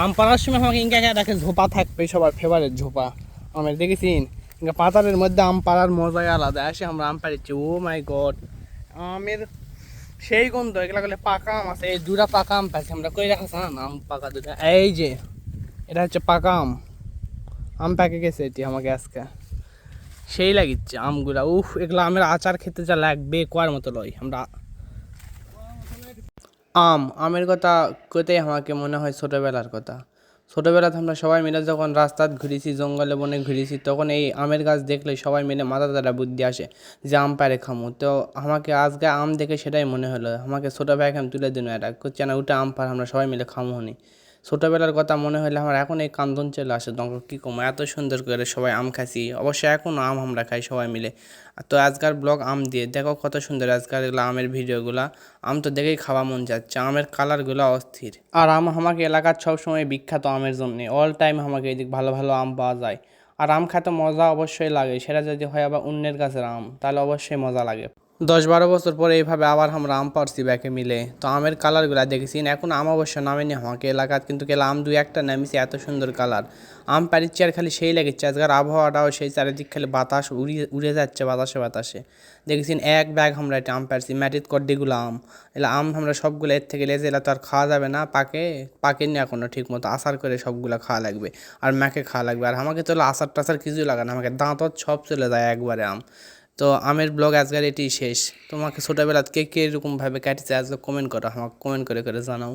আম পাড়ার সময় আমাকে ইনকা দেখে ঝোপা থাকবে সবার ফেভারিট ঝোপা আমের দেখেছিন। ইনকা পাতারের মধ্যে আম পাড়ার মজাই আলাদা। আসে আমরা আম পাড়িচ্ছি, ও মাই গড আমের সেই গন্ধ। এগুলা করলে পাকা আম আছে, এই দুটা পাকা আম পাইছি আমরা। কই রাখা আম পাকা দুটা, এই যে এটা হচ্ছে পাকা আম। আম পেকে গেছে এটি আমাকে আজকে সেই লাগিচ্ছে আমগুলা। উফ, এগুলো আমের আচার খেতে যা লাগবে কোয়ার মতো লয়। আমরা আমের কথা কইতেই আমাকে মনে হয় ছোটোবেলার কথা। ছোটোবেলাতে আমরা সবাই মিলে যখন রাস্তায় ঘুরেছি, জঙ্গলে বনে ঘুরেছি, তখন এই আমের গাছ দেখলে সবাই মিলে মাথা দ্বারা বুদ্ধি আসে যে আম পাড়ে খামো। তো আমাকে আজকে আম দেখে সেটাই মনে হলো, আমাকে ছোটো ভাইকে আমি তুলে দিন এটা করছে না, ওটা আম পাড় আমরা সবাই মিলে খামো নি। ছোটোবেলার কথা মনে হলে আমার এখন এই কান্দন চলে আসে। তখন কী কম, এত সুন্দর করে সবাই আম খাইছি। অবশ্যই এখনও আম আমরা খাই সবাই মিলে। তো আজকাল ব্লগ আম দিয়ে দেখো কত সুন্দর আজকাল এগুলো আমের ভিডিওগুলা। আম তো দেখেই খাওয়া মন যাচ্ছে, আমের কালারগুলো অস্থির। আর আম আমাকে এলাকার সবসময় বিখ্যাত আমের জন্য, অল টাইম আমাকে এদিক ভালো ভালো আম পাওয়া যায়। আর আম খেতে মজা অবশ্যই লাগে, সেটা যদি হয় আবার অন্যের গাছের আম, তাহলে অবশ্যই মজা লাগে। 10-12 বছর পরে এইভাবে আবার আমরা আম পাড়ছি ব্যাকে মিলে। তো আমের কালারগুলো দেখেছি এখন। আম অবশ্য নামেনি আমাকে এলাকাত, কিন্তু গেলে আম দুই একটা নামিছে, এত সুন্দর কালার। আম পাড়িচ্ছি আর খালি সেই লেগেছে। আজকের আবহাওয়াটাও সেই, চারিদিক খালি বাতাস উড়ে যাচ্ছে বাতাসে বাতাসে। দেখেছি এক ব্যাগ আমরা এটা আম পাড়ছি, ম্যাটিত কড্ডিগুলো আম। এলা আম আমরা সবগুলো এর থেকে লেজে, এলা তো আর খাওয়া যাবে না, পাকেনি এখনও ঠিক মতো। আচার করে সবগুলো খাওয়া লাগবে আর ম্যাকে খাওয়া লাগবে। আর আমাকে তো আচার টাচার কিছুই লাগে না, আমাকে দাঁতত সব চলে যায় একবারে আম। তো আমের ব্লগ আজকের এটি শেষ। তোমাকে ছোটোবেলাতে কে কে এরকমভাবে কাটিছে আজকে কমেন্ট করো, আমাকে কমেন্ট করে করে জানাও।